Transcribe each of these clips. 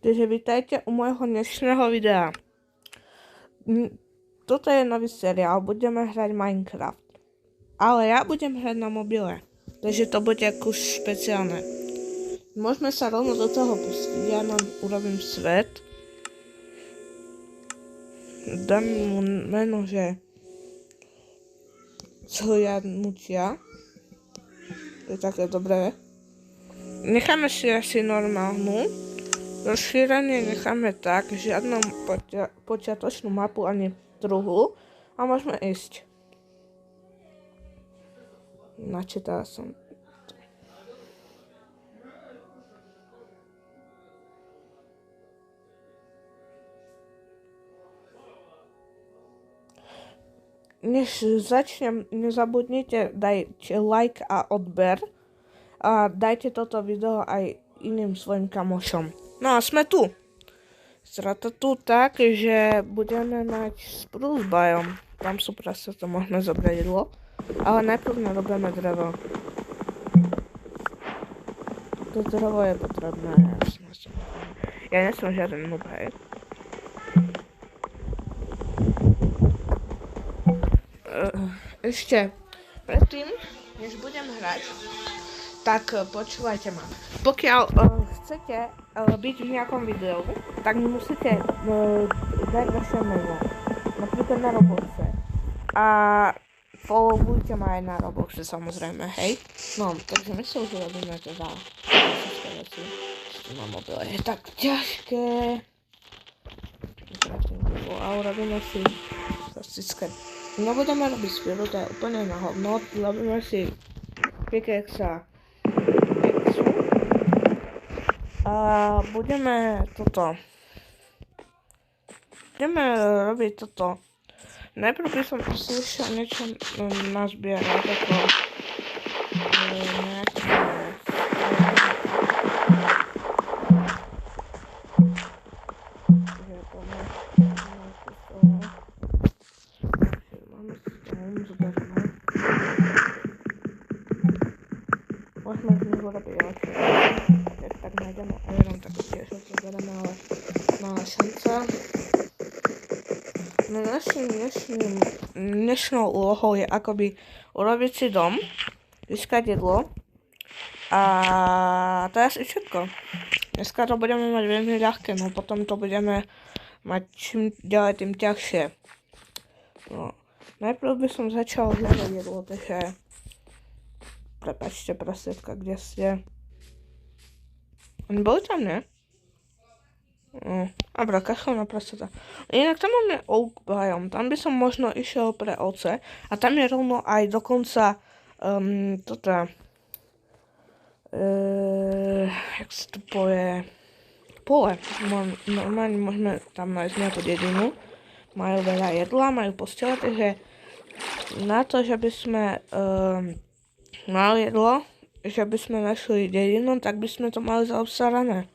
Takže vítajte u môjho dnešného videa. Toto je nový seriál, budeme hrať Minecraft. Ale ja budem hrať na mobile, takže to bude kus špeciálne. Môžeme sa rovno do toho pustiť, ja nám urobím svet. Dám mu meno, že zhliadnutia. To je také dobré. Necháme si asi normálnu. Rozšírenie necháme tak, žiadnu počiatočnú mapu ani druhú a môžeme ísť. Načítala som. Než začnem, nezabudnite dajte like a odber a dajte toto video aj iným svojim kamošom. No a sme tu. Strata tu tak, že budeme mať sprú s bajom. Tam sú proste, to môžeme zobrať jedlo. Ale najprv narobíme drevo. To drevo je potrebné. Ja nesom žiaden noob, hej. Ešte predtým, než budem hrať, tak počúvajte ma. Pokiaľ chcete byť v nejakom videu, tak musíte dať vaše meno. Napríklad na Robloxe. A followujte ma aj na Robloxe, samozrejme, hej. No, takže my sa už robíme teda všetké veci. Na mobile je tak ťažké. A urobíme si klasické. Nebudeme robiť spieru, to je úplne na hovno. Robíme si pickaxe a budeme robiť toto. Najprv by som slyšel niečo nazbierať ako nejaké môžeme z nich urobiť oči. Keď tak nájdeme iron, tak tiež ho zoberieme, ale malá šanca. No dnešnou úlohou je akoby urobiť si dom, získať jedlo a to je asi všetko. Dneska to budeme mať veľmi ľahké, no potom to budeme mať čím ďalej tým ťažšie. No, najprv by som začal hľadať jedlo, takže prepáčte, prasietka, kde ste? Oni boli tam, ne? Dobra, kašľam na praseta. Inak tam máme oak biome, tam by som možno išiel pre ovce. A tam je rovno aj dokonca jak sa to povie, pole. Normálne môžeme tam nájsť nejakú dedinu. Majú veľa jedla, majú postele, takže na to, že by sme mali jedlo, že by sme našli dedinu, tak by sme to mali zaobstarané.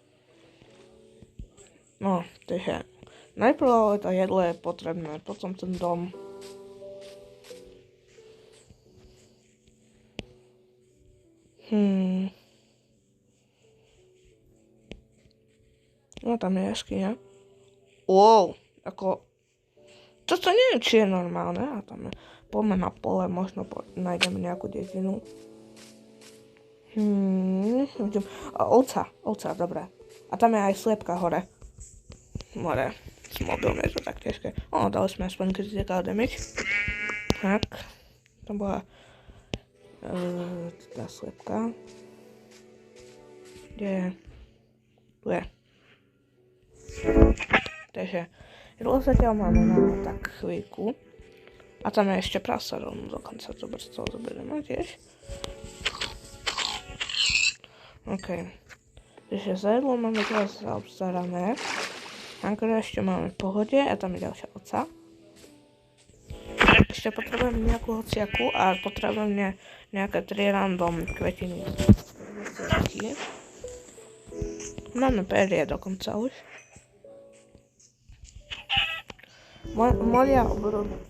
No, takže najprv to jedlo je potrebné, potom ten dom. No tam je jaskyňa. Wow, ako toto neviem, či je normálne. A tam je, poďme na pole, možno nájdeme nejakú dedinu. Ovca, dobre. A tam je aj sliepka hore. More, s mobilom je to tak ťažké. Dali sme aspoň critical damage. Tak, to bola tá sliepka. Kde je? Tu je. Takže jedlo zatiaľ máme na tak chvíľku. A tam je ešte prasa rovno, dokonca to brzo zoberieme tiež. OK. Takže za jedlo máme teraz zaobstarané. Akorát ešte máme v pohode a tam je ďalšia ovca. Ešte potrebujem nejakú hociaku a potrebujem nejaké 3 random kvetiny. Máme perie dokonca už. Moja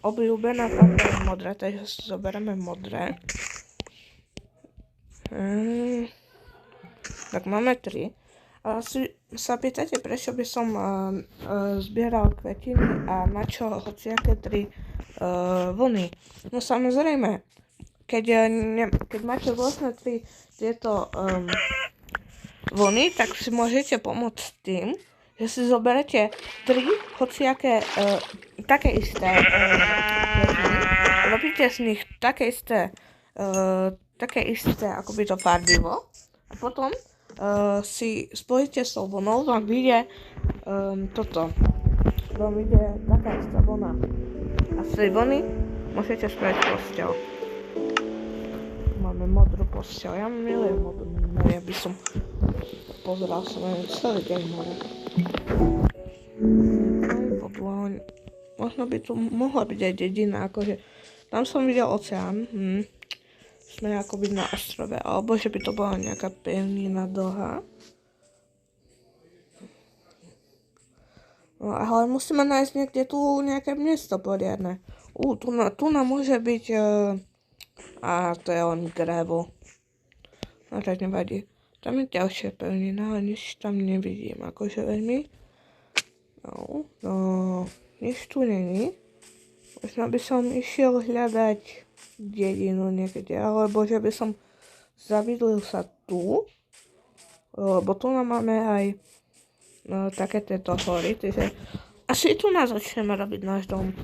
obľúbená farba je modrá, takže si zoberieme modré. Tak máme 3. Asi sa pýtate, prečo by som zbieral kvetiny a na čo hociaké 3 vlny. No samozrejme, keď máte vlastne 3 tieto vlny, tak si môžete pomôcť tým, že si zoberete 3 hociaké také isté kvetiny, robíte z nich také isté akoby to farbivo a potom si spojíte s tou vlnou, vám vyjde toto. Vám vyjde taká istá vlna. A z tej vlny môžete spraviť posteľ. Máme modrú posteľ. Ja milujem modrú. Ja by som pozeral som aj celý deň more. Možno by tu mohla byť aj dedina, akože tam som videl oceán. Sme akoby na ostrove, alebo že by to bola nejaká pevnina dlhá. No, ale musíme nájsť niekde tu nejaké miesto poriadne. Tu nám môže byť a to je len gravel. No tak nevadí. Tam je ďalšia pevnina, ale nič tam nevidím, akože veľmi. No, nič tu není. Možno by som išiel hľadať dedinu niekde, alebo že by som zabydlil sa tu, lebo tu máme aj také tieto hory, takže asi tu nás začneme robiť náš dom.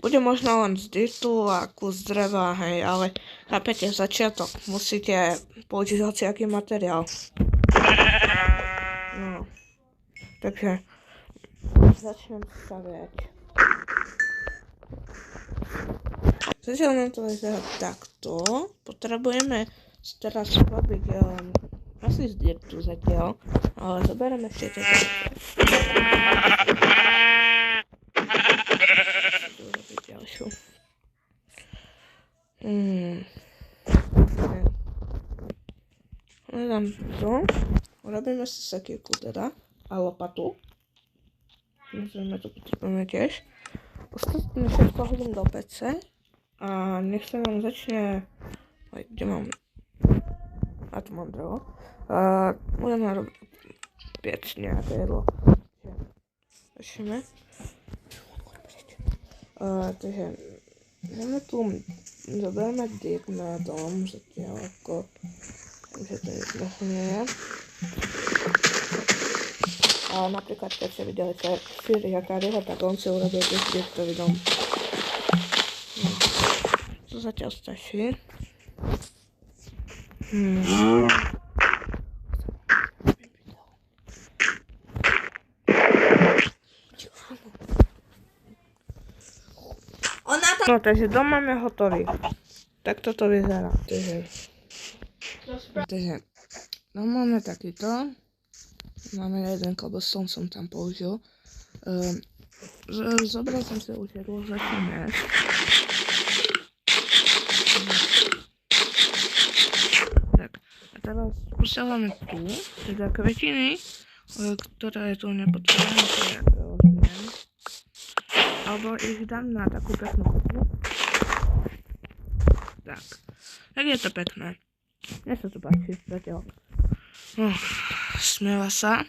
Bude možno len z dirtu a kus dreva, hej, ale chápete, začiatok, musíte použiť hociaký materiál. No, takže začnem staviať. Zatiaľ nám to vyzerá takto. Potrebujeme teraz robiť asi z dirtu zatiaľ, ale zoberieme ešte tieto. Urobiť ďalšiu. Hľadám to. Urobíme si sekírku teda a lopatu. Samozrejme to potrebujeme tiež. Ostatné všetko hodím do pece. A nech sa nám začne... Aj, kde mám? A tu mám drevo. Budeme robiť piec nejaké jedlo. Začneme. Takže... Máme tu... Zoberieme diek na dom, zatiaľ ako... Že to nie je. A napríklad, keď ste videli Siri Akariho, tak on si urobil tiež diekový dom. To zatiaľ stačí. No takže dom máme hotový. Tak toto vyzerá. Takže dom máme takýto. Máme jeden cobblestone, som tam použil. Zobral som si už jedlo, začneme. Tak, a teraz posielame tu, teda kvetiny, ktoré tu nepotrebujem, ktoré rozbijem. Alebo ich dám na takú peknú kopu. Tak, tak je to pekné. Mne sa to páči, zatiaľ. Smieva sa.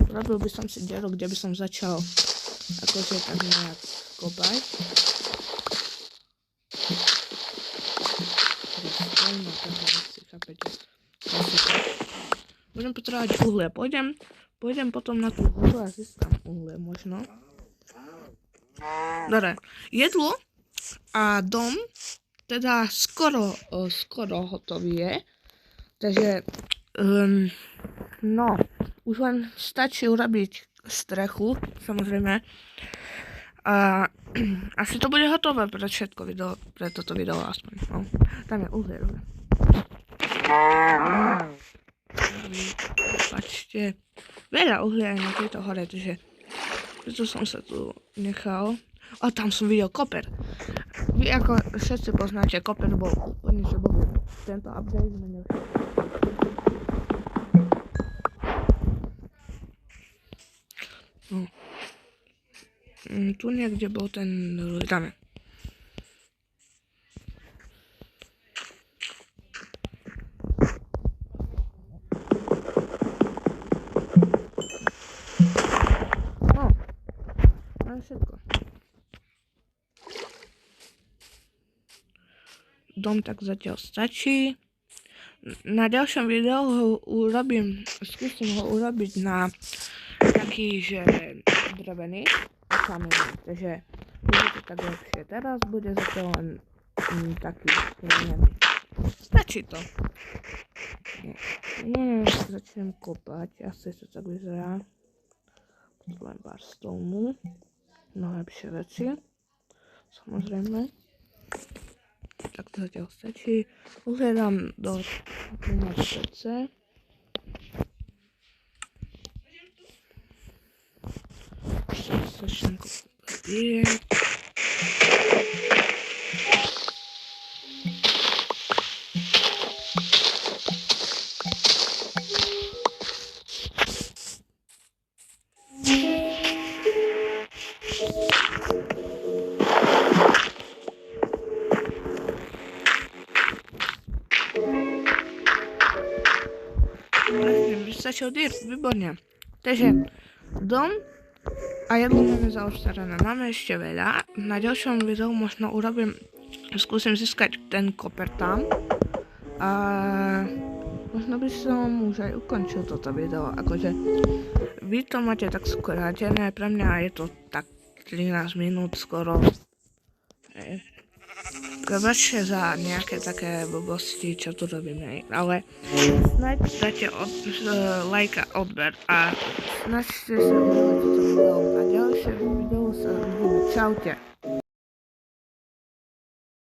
Robil by som si dieru, kde by som začal akože tak nejak kopať. Budem potrebovať uhlie. Pôjdem potom na tú vodu a získam uhlie možno. Dobre, jedlo a dom teda skoro hotový je. Takže no, už len stačí urobiť strechu, samozrejme. A asi to bude hotové pre všetko video, pre toto video aspoň. No. Tam je uhlie. Pačte, veľa uhlia aj na tejto hore, takže preto som sa tu nechal. A tam som videl koper. Vy ako všetci poznáte, koper bol úplne, že bol tento update zmenil. No. Tu niekde bol ten... Tam je. máme všetko. Dom tak zatiaľ stačí. Na ďalšom videu ho skúsim ho urobiť na taký, že drevený a kamenný, takže bude to tak lepšie. Teraz bude zatiaľ len taký drevený. Stačí to. Začnem kopať, asi to tak vyzerá. Potrebujem pár stónu, mnohé lepšie veci, samozrejme. Tak to zatiaľ stačí. Uhľadám do PC. Začnem kopať papír. Vystačil dír, výborne. Takže dom a jedlo máme zaostarané. Máme ešte veľa. Na ďalšom videu možno skúsim získať ten koper tam. A možno by som už aj ukončil toto video. Akože vy to máte tak skrátené, pre mňa je to tak 13 minút skoro. Prebačte za nejaké také blbosti, čo tu robíme, ale snáď dáte like a odber a snažte sa udeliť toto video. A ďalšie video sa uvidíme. Čaute.